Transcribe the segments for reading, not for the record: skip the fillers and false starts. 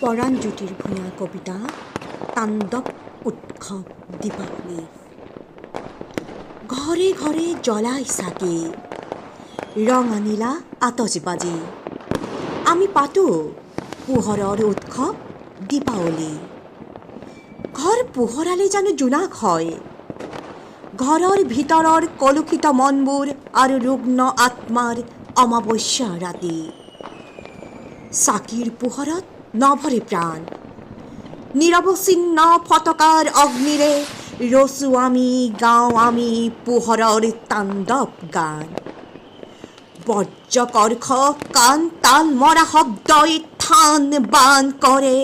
পৰাণজ্যোতিৰ ভূঞা কবিতা তাণ্ডৱ উৎসৱ দীপাৱলী। ঘৰে ঘৰে জ্বলাই চাকি, ৰং আনিলা আতচবাজি, আমি পাতোঁ পোহৰৰ উৎসৱ দীপাৱলী। ঘৰ পোহৰালে জানো জোনাক হয়, ঘৰৰ ভিতৰৰ কলুষিত মনবোৰ আৰু ৰুগ্ন আত্মাৰ অমাৱস্যা ৰাতি। চাকিৰ পোহৰত নভৰে প্ৰাণ, নিৰৱচ্ছিন্ন ফটকাৰ অগ্নিৰে ৰচো আমি, গাওঁ আমি পোহৰৰ তাণ্ডৱ গান। বজ্ৰকৰ্ষ কাণ তাল মৰা শব্দই থান বান কৰে,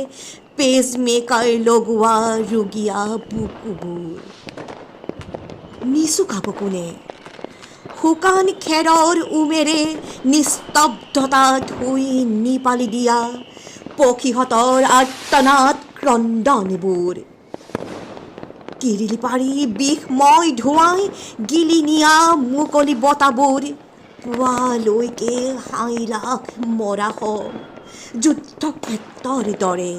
পেচমেকাৰ লগোৱা ৰুগীয়া বুকুবোৰ। নিচুকাব কোনে শুকান খেৰৰ উমেৰে নিস্তব্ধতা ধুই নিপালি দিয়া পক্ষীহঁতৰ আৰ্তনাদ ক্ৰন্দনবোৰ। কিৰিলি পাৰি বিষময় ধোঁৱাই গিলি নিয়া মুকলি বতাবোৰ। পুৱালৈকে হাইলাখ মৰা হওক যুদ্ধক্ষেত্ৰৰ দৰে।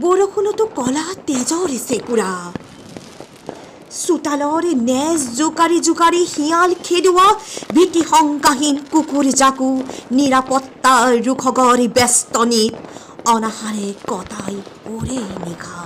বৰষুণতো কলা তেজৰ চেকুৰা, চোতালৰ নেজ জোকাৰি জোকাৰি শিয়াল খেদোৱা ভীতি শংকাহীন কুকুৰ জাকো নিৰাপত্তাৰ ৰোষগৰ বেষ্টনীত অনাহাৰে কটাই ওৰে নিশা।